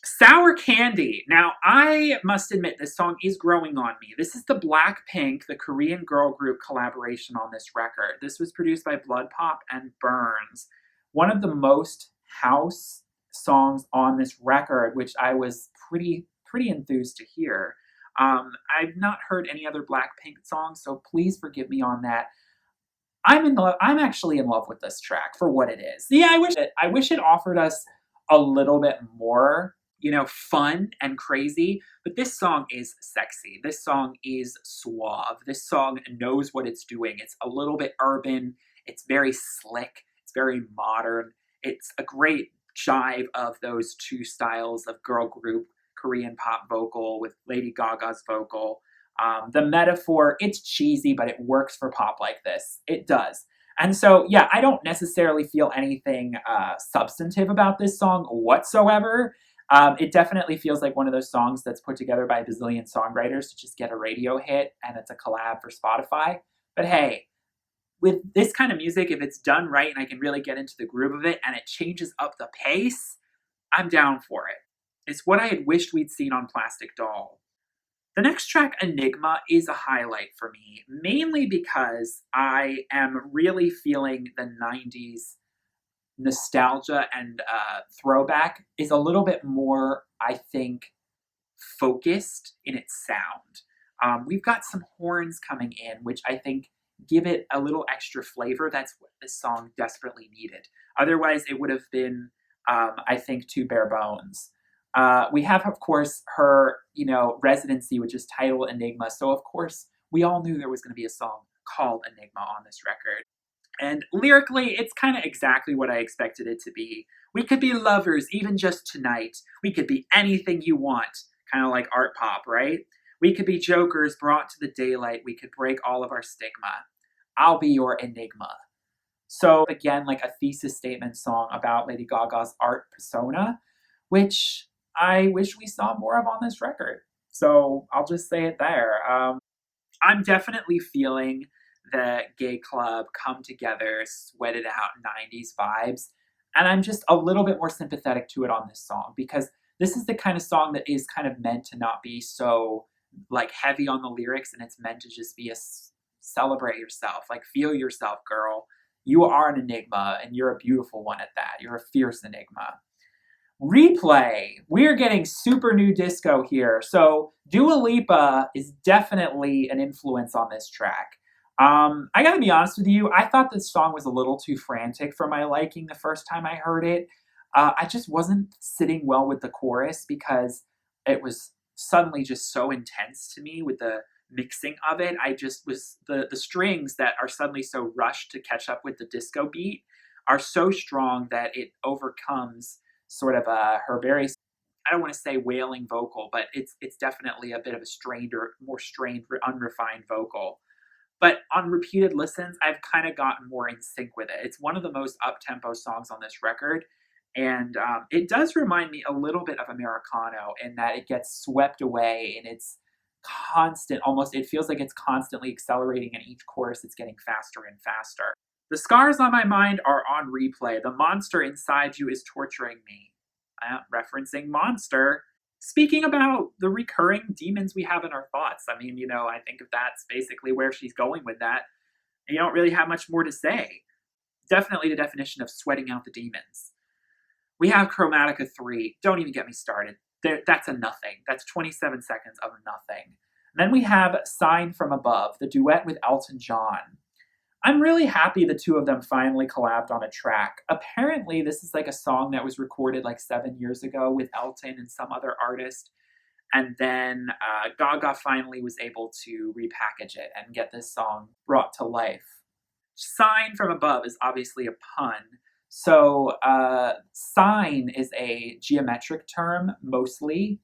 Sour Candy. Now, I must admit, this song is growing on me. This is the Blackpink, the Korean girl group collaboration on this record. This was produced by Blood Pop and Burns. One of the most house songs on this record, which I was pretty enthused to hear. I've not heard any other Blackpink songs, so please forgive me on that. I'm actually in love with this track for what it is. Yeah, I wish it offered us a little bit more, fun and crazy, but this song is sexy. This song is suave. This song knows what it's doing. It's a little bit urban. It's very slick. It's very modern. It's a great jive of those two styles of girl group Korean pop vocal with Lady Gaga's vocal. The metaphor, it's cheesy, but it works for pop like this. It does. And so, yeah, I don't necessarily feel anything substantive about this song whatsoever. It definitely feels like one of those songs that's put together by a bazillion songwriters to just get a radio hit, and it's a collab for Spotify. But hey, with this kind of music, if it's done right and I can really get into the groove of it and it changes up the pace, I'm down for it. It's what I had wished we'd seen on Plastic Doll. The next track, Enigma, is a highlight for me, mainly because I am really feeling the 90s nostalgia and throwback is a little bit more, I think, focused in its sound. We've got some horns coming in, which I think give it a little extra flavor. That's what this song desperately needed. Otherwise, it would have been, I think, too bare bones. We have, of course, her, residency, which is titled Enigma. So, of course, we all knew there was going to be a song called Enigma on this record. And lyrically, it's kind of exactly what I expected it to be. We could be lovers even just tonight. We could be anything you want. Kind of like art pop, right? We could be jokers brought to the daylight. We could break all of our stigma. I'll be your enigma. So, again, like a thesis statement song about Lady Gaga's art persona, which I wish we saw more of on this record. So, I'll just say it there. I'm definitely feeling the gay club come together, sweat it out 90s vibes. And I'm just a little bit more sympathetic to it on this song because this is the kind of song that is kind of meant to not be so like heavy on the lyrics, and it's meant to just be a celebrate yourself, like feel yourself, girl. You are an enigma, and you're a beautiful one at that. You're a fierce enigma. Replay. We're getting super new disco here. So Dua Lipa is definitely an influence on this track. I gotta be honest with you, I thought this song was a little too frantic for my liking the first time I heard it. I just wasn't sitting well with the chorus because it was suddenly just so intense to me with the mixing of it. I just was the strings that are suddenly so rushed to catch up with the disco beat are so strong that it overcomes sort of her very, I don't want to say wailing vocal, but it's definitely a bit of a strained or more strained, unrefined vocal. But on repeated listens, I've kind of gotten more in sync with it. It's one of the most up-tempo songs on this record. And it does remind me a little bit of Americano in that it gets swept away and it's constant, almost, it feels like it's constantly accelerating, and each chorus it's getting faster and faster. The scars on my mind are on replay. The monster inside you is torturing me. Referencing Monster. Speaking about the recurring demons we have in our thoughts, I mean, I think if that's basically where she's going with that, you don't really have much more to say. Definitely the definition of sweating out the demons. We have Chromatica 3. Don't even get me started. That's a nothing. That's 27 seconds of nothing. And then we have Sign from Above, the duet with Elton John. I'm really happy the two of them finally collabed on a track. Apparently, this is like a song that was recorded like 7 years ago with Elton and some other artist. And then Gaga finally was able to repackage it and get this song brought to life. Sign from Above is obviously a pun. So, sign is a geometric term mostly.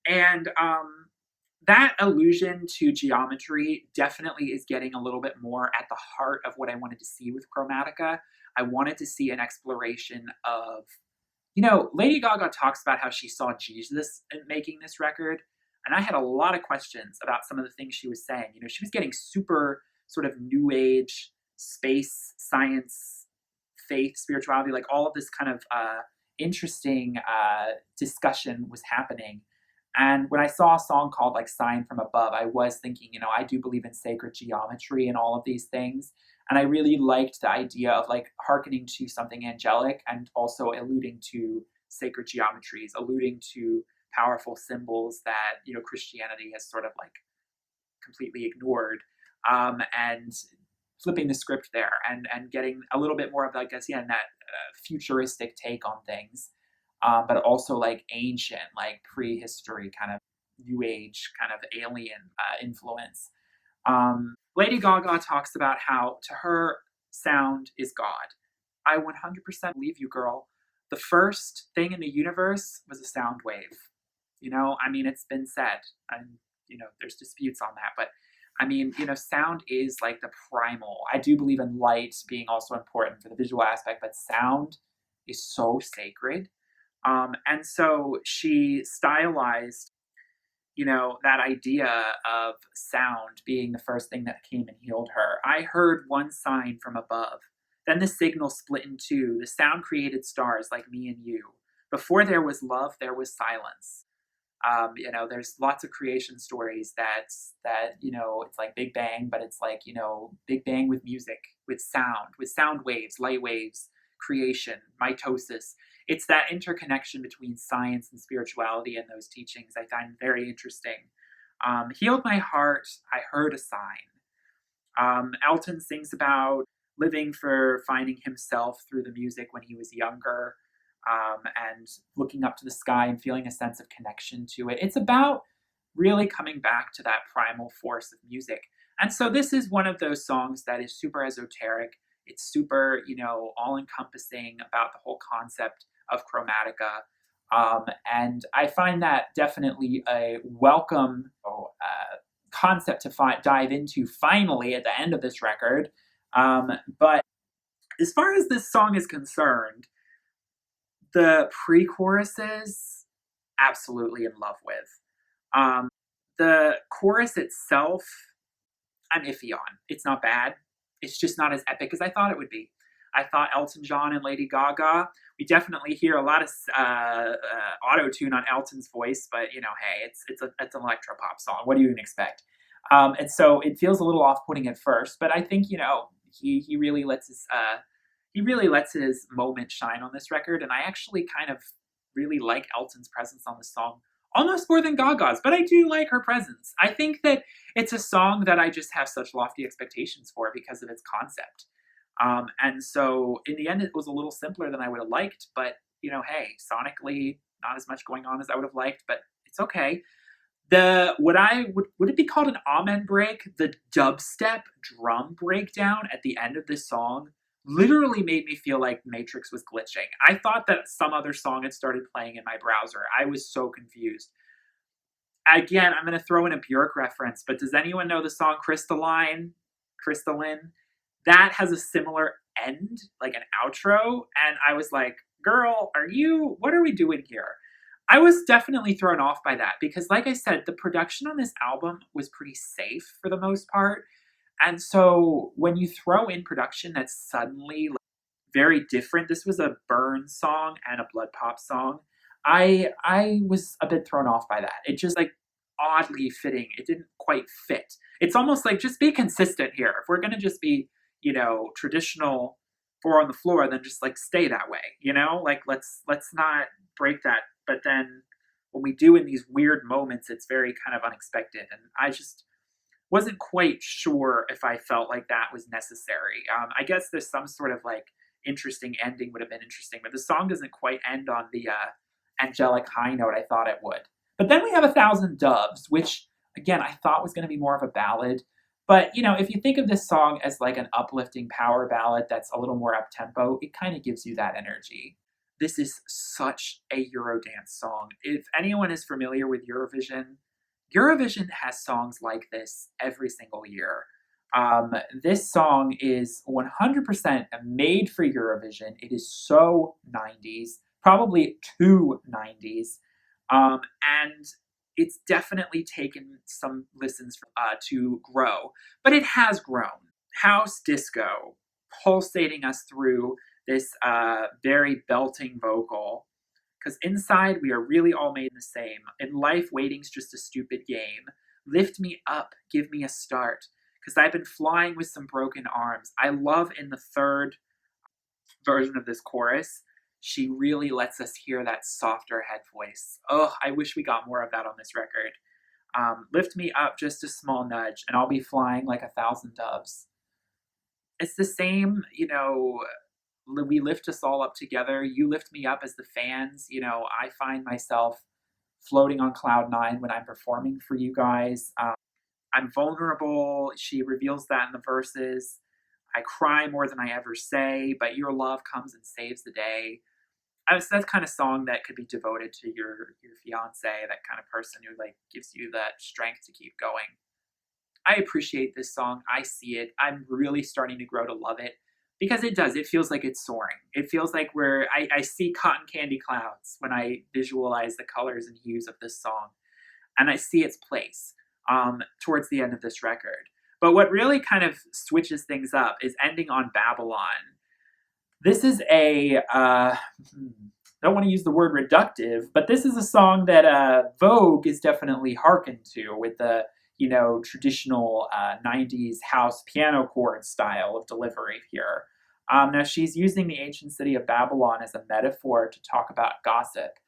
And that allusion to geometry definitely is getting a little bit more at the heart of what I wanted to see with Chromatica. I wanted to see an exploration of, Lady Gaga talks about how she saw Jesus in making this record. And I had a lot of questions about some of the things she was saying. She was getting super sort of new age, space, science, faith, spirituality, like all of this kind of interesting discussion was happening. And when I saw a song called like Sign from Above, I was thinking, I do believe in sacred geometry and all of these things. And I really liked the idea of like hearkening to something angelic and also alluding to sacred geometries, alluding to powerful symbols that, Christianity has sort of like completely ignored. And flipping the script there and getting a little bit more of like, again, that futuristic take on things. But also like ancient, like prehistory, kind of new age, kind of alien influence. Lady Gaga talks about how to her sound is God. I 100% believe you, girl. The first thing in the universe was a sound wave. It's been said, and there's disputes on that, but sound is like the primal. I do believe in light being also important for the visual aspect, but sound is so sacred. And so she stylized, that idea of sound being the first thing that came and healed her. I heard one sign from above. Then the signal split in two. The sound created stars like me and you. Before there was love, there was silence. There's lots of creation stories that it's like Big Bang, but it's like Big Bang with music, with sound waves, light waves, creation, mitosis. It's that interconnection between science and spirituality and those teachings I find very interesting. Healed my heart. I heard a sign. Elton sings about living for finding himself through the music when he was younger, and looking up to the sky and feeling a sense of connection to it. It's about really coming back to that primal force of music. And so this is one of those songs that is super esoteric. It's super, all encompassing about the whole concept of chromatica. And I find that definitely a welcome concept to dive into finally at the end of this record. But as far as this song is concerned, the pre-choruses, absolutely in love with. The chorus itself, I'm iffy on. It's not bad. It's just not as epic as I thought it would be. I thought Elton John and Lady Gaga, we definitely hear a lot of auto-tune on Elton's voice, but hey, it's an electro-pop song. What do you even expect? And so it feels a little off-putting at first, but I think he really lets his moment shine on this record, and I actually kind of really like Elton's presence on the song almost more than Gaga's, but I do like her presence. I think that it's a song that I just have such lofty expectations for because of its concept. And so in the end, it was a little simpler than I would have liked, but hey, sonically, not as much going on as I would have liked, but it's okay. Would it be called an amen break? The dubstep drum breakdown at the end of this song literally made me feel like Matrix was glitching. I thought that some other song had started playing in my browser. I was so confused. Again, I'm going to throw in a Björk reference, but does anyone know the song Crystalline? Crystalline? That has a similar end, like an outro, and I was like, girl, what are we doing here? I was definitely thrown off by that because, like I said, the production on this album was pretty safe for the most part. And so when you throw in production that's suddenly very different, this was a Burn song and a Blood Pop song. I was a bit thrown off by that. It just oddly fitting. It didn't quite fit. It's almost like just be consistent here. If we're gonna just be, traditional four on the floor, then just stay that way. Let's not break that. But then when we do in these weird moments, it's very kind of unexpected. And I just wasn't quite sure if I felt like that was necessary. I guess there's some sort of interesting ending would have been interesting, but the song doesn't quite end on the angelic high note I thought it would. But then we have 1,000 Doves, which again I thought was going to be more of a ballad. But if you think of this song as an uplifting power ballad that's a little more up tempo, it kind of gives you that energy. This is such a Eurodance song. If anyone is familiar with Eurovision, Eurovision has songs like this every single year. This song is 100% made for Eurovision. It is so 90s, probably too 90s. And it's definitely taken some listens to grow, but it has grown. House disco, pulsating us through this very belting vocal. Because inside we are really all made the same. In life, waiting's just a stupid game. Lift me up, give me a start. Because I've been flying with some broken arms. I love in the third version of this chorus, she really lets us hear that softer head voice. Oh, I wish we got more of that on this record. Lift me up just a small nudge, and I'll be flying like 1,000 doves. It's the same, we lift us all up together. You lift me up as the fans. I find myself floating on cloud nine when I'm performing for you guys. I'm vulnerable. She reveals that in the verses. I cry more than I ever say, but your love comes and saves the day. That's kind of song that could be devoted to your fiance, that kind of person who gives you that strength to keep going. I appreciate this song. I see it. I'm really starting to grow to love it. because it does. It feels like it's soaring. It feels like I see cotton candy clouds when I visualize the colors and hues of this song, and I see its place towards the end of this record. But what really kind of switches things up is ending on Babylon. This is don't want to use the word reductive, but this is a song that Vogue is definitely hearkened to with the traditional 90s house piano chord style of delivery here. Now she's using the ancient city of Babylon as a metaphor to talk about gossip.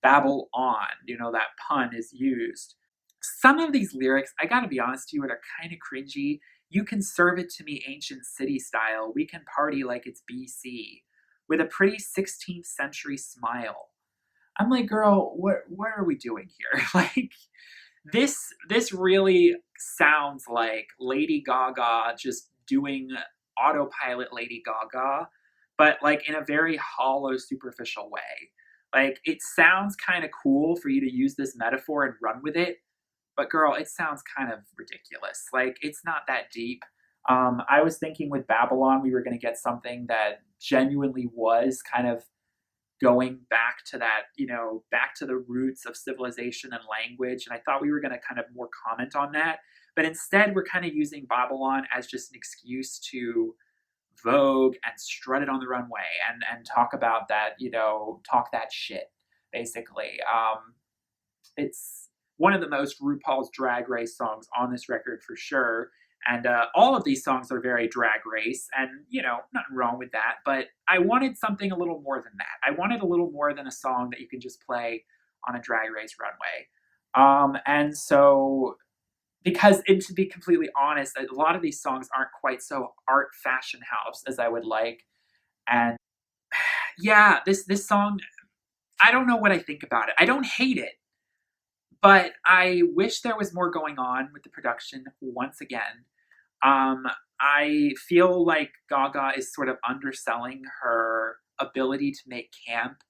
Babble on, that pun is used. Some of these lyrics, I gotta be honest with you, they're kind of cringy. You can serve it to me ancient city style. We can party like it's BC with a pretty 16th century smile. I'm like, girl, what are we doing here? Like, this really sounds like Lady Gaga just doing autopilot Lady Gaga, but like in a very hollow, superficial way. Like, it sounds kind of cool for you to use this metaphor and run with it, but girl, it sounds kind of ridiculous. Like, it's not that deep. I was thinking with Babylon, we were going to get something that genuinely was kind of going back to that, back to the roots of civilization and language. And I thought we were going to kind of more comment on that. But instead, we're kind of using Babylon as just an excuse to Vogue and strut it on the runway and talk about that, talk that shit, basically. It's one of the most RuPaul's Drag Race songs on this record for sure. And all of these songs are very drag race, and nothing wrong with that. But I wanted something a little more than that. I wanted a little more than a song that you can just play on a drag race runway. And so, because, and to be completely honest, a lot of these songs aren't quite so art fashion house as I would like. And yeah, this song, I don't know what I think about it. I don't hate it, but I wish there was more going on with the production once again. I feel like Gaga is sort of underselling her ability to make camp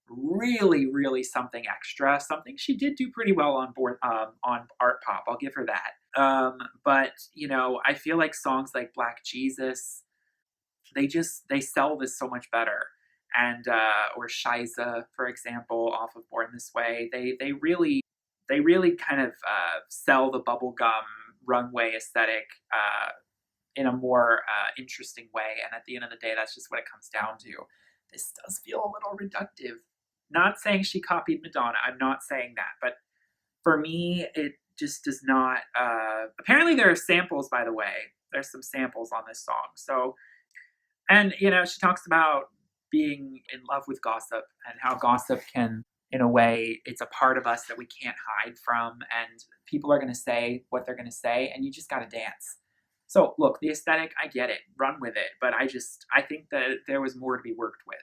really, really something extra. Something she did do pretty well on board on Art Pop. I'll give her that. But I feel like songs like Black Jesus, they sell this so much better. And or Shiza, for example, off of Born This Way, they really kind of sell the bubblegum runway aesthetic in a more interesting way. And at the end of the day, that's just what it comes down to. This does feel a little reductive. Not saying she copied Madonna. I'm not saying that. But for me, it just does not. Apparently, there are samples, by the way. There's some samples on this song. So, and, she talks about being in love with gossip and how gossip can, in a way, it's a part of us that we can't hide from, and people are going to say what they're going to say, and you just got to dance. So look, the aesthetic, I get it, run with it, but I think that there was more to be worked with.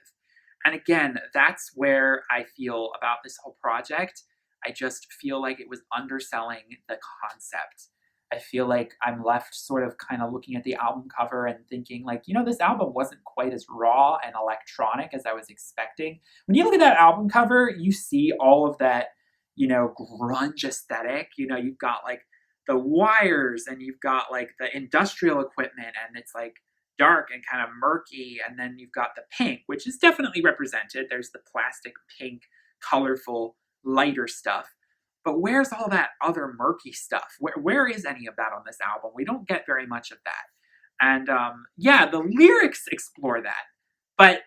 And again, that's where I feel about this whole project. I just feel like it was underselling the concept. I feel like I'm left sort of kind of looking at the album cover and thinking like, this album wasn't quite as raw and electronic as I was expecting. When you look at that album cover, you see all of that, grunge aesthetic. You've got like the wires, and you've got like the industrial equipment, and it's like dark and kind of murky. And then you've got the pink, which is definitely represented. There's the plastic pink, colorful, lighter stuff. But where's all that other murky stuff? Where is any of that on this album? We don't get very much of that. And yeah, the lyrics explore that. But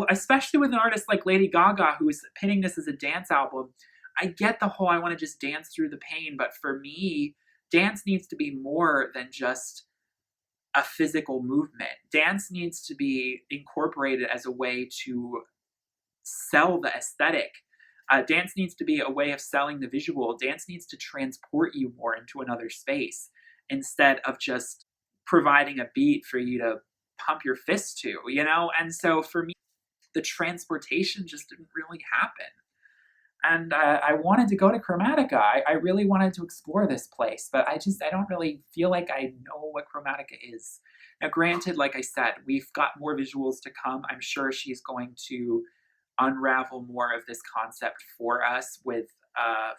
especially with an artist like Lady Gaga, who is pitting this as a dance album, I get the whole I want to just dance through the pain. But for me, dance needs to be more than just a physical movement. Dance needs to be incorporated as a way to sell the aesthetic. Dance needs to be a way of selling the visual. Dance needs to transport you more into another space instead of just providing a beat for you to pump your fist to, And so for me, the transportation just didn't really happen. And I wanted to go to Chromatica. I really wanted to explore this place, but I don't really feel like I know what Chromatica is. Now, granted, like I said, we've got more visuals to come. I'm sure she's going to unravel more of this concept for us with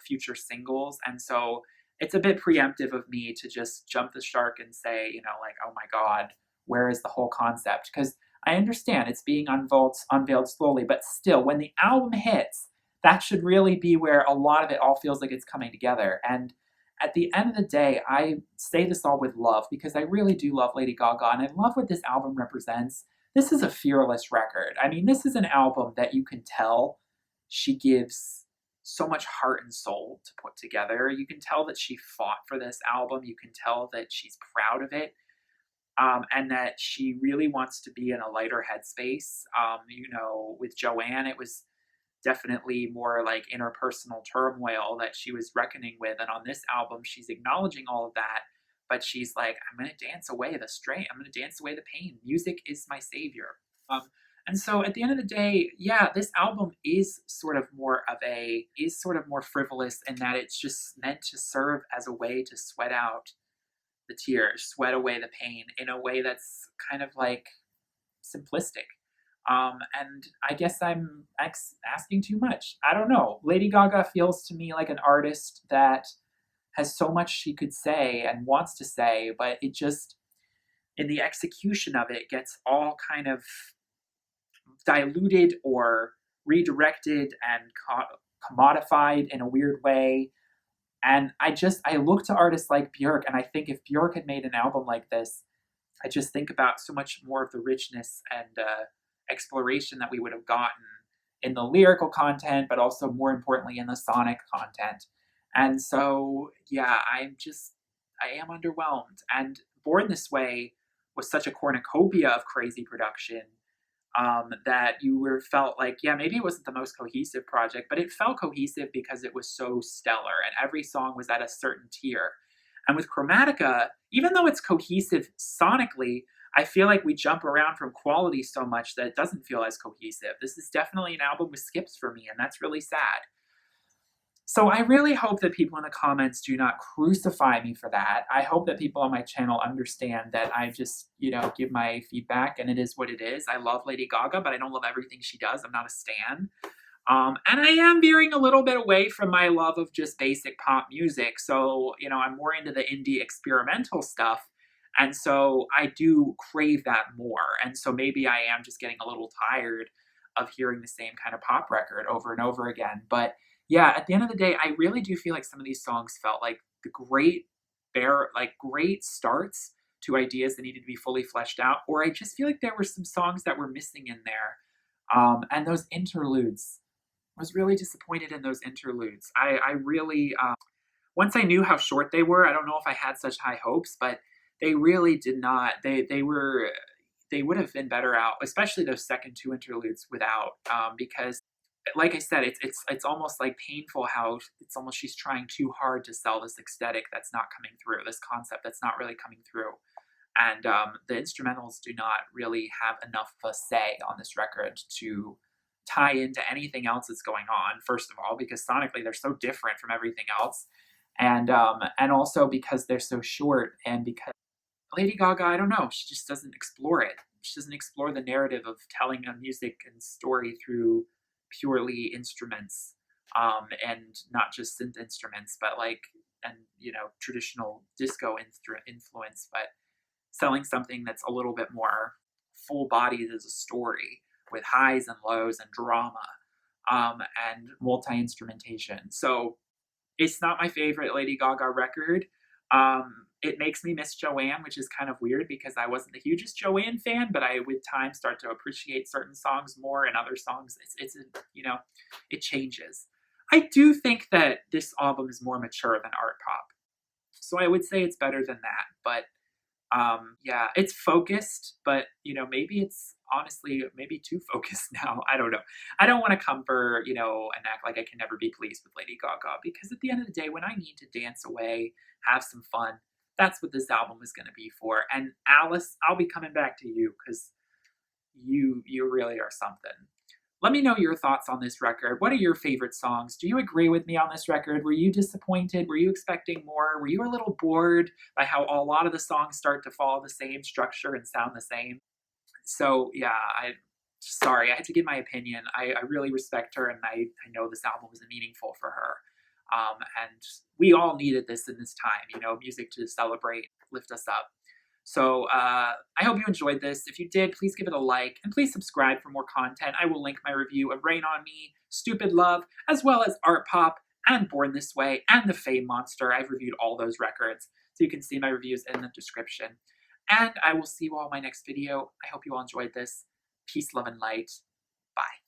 future singles. And so it's a bit preemptive of me to just jump the shark and say, like, oh my God, Where is the whole concept? Because I understand it's being unveiled slowly, but still, when the album hits, that should really be where a lot of it all feels like it's coming together. And at the end of the day, I say this all with love because I really do love Lady Gaga and I love what this album represents. This is a fearless record. I mean, this is an album that you can tell she gives so much heart and soul to put together. You can tell that she fought for this album. You can tell that she's proud of it. And that she really wants to be in a lighter headspace. With Joanne, it was definitely more like interpersonal turmoil that she was reckoning with. And on this album, she's acknowledging all of that, but she's like, I'm going to dance away the strain. I'm going to dance away the pain. Music is my savior. And so at the end of the day, yeah, this album is sort of more frivolous in that it's just meant to serve as a way to sweat out the tears, sweat away the pain in a way that's kind of like simplistic. And I guess I'm asking too much. I don't know. Lady Gaga feels to me like an artist that has so much she could say and wants to say, but it just, in the execution of it, gets all kind of diluted or redirected and commodified in a weird way. And I look to artists like Björk, and I think if Björk had made an album like this, I just think about so much more of the richness and exploration that we would have gotten in the lyrical content, but also more importantly in the sonic content. And so, yeah, I am underwhelmed. And Born This Way was such a cornucopia of crazy production that felt like, yeah, maybe it wasn't the most cohesive project, but it felt cohesive because it was so stellar and every song was at a certain tier. And with Chromatica, even though it's cohesive sonically, I feel like we jump around from quality so much that it doesn't feel as cohesive. This is definitely an album with skips for me, and that's really sad. So I really hope that people in the comments do not crucify me for that. I hope that people on my channel understand that I just, give my feedback and it is what it is. I love Lady Gaga, but I don't love everything she does. I'm not a stan. And I am veering a little bit away from my love of just basic pop music. So, I'm more into the indie experimental stuff. And so I do crave that more. And so maybe I am just getting a little tired of hearing the same kind of pop record over and over again. But yeah, at the end of the day, I really do feel like some of these songs felt like the great starts to ideas that needed to be fully fleshed out. Or I just feel like there were some songs that were missing in there. And those interludes, I was really disappointed in those interludes. I really, once I knew how short they were, I don't know if I had such high hopes, but they really did not. They would have been better out, especially those second two interludes without, because like I said, it's almost like painful how it's almost she's trying too hard to sell this aesthetic that's not coming through, this concept that's not really coming through. And the instrumentals do not really have enough of a say on this record to tie into anything else that's going on, first of all, because sonically they're so different from everything else. And also because they're so short, and because Lady Gaga, I don't know, she just doesn't explore it. She doesn't explore the narrative of telling a music and story through purely instruments, and not just synth instruments, but traditional disco influence, but selling something that's a little bit more full-bodied as a story with highs and lows and drama, and multi-instrumentation. So it's not my favorite Lady Gaga record. It makes me miss Joanne, which is kind of weird because I wasn't the hugest Joanne fan, but I, with time, start to appreciate certain songs more, and other songs, it changes. I do think that this album is more mature than art pop. So I would say it's better than that, but yeah, it's focused, but maybe it's honestly maybe too focused now. I don't know. I don't want to come for, and act like I can never be pleased with Lady Gaga, because at the end of the day, when I need to dance away, have some fun, that's what this album is going to be for. And Alice, I'll be coming back to you because you really are something. Let me know your thoughts on this record. What are your favorite songs? Do you agree with me on this record? Were you disappointed? Were you expecting more? Were you a little bored by how a lot of the songs start to follow the same structure and sound the same? So yeah, sorry, I had to give my opinion. I really respect her, and I know this album was meaningful for her. And we all needed this in this time, music to celebrate, lift us up. So I hope you enjoyed this. If you did, please give it a like, and please subscribe for more content. I will link my review of Rain on Me, Stupid Love, as well as Art Pop, and Born This Way, and The Fame Monster. I've reviewed all those records, so you can see my reviews in the description. And I will see you all in my next video. I hope you all enjoyed this. Peace, love, and light. Bye.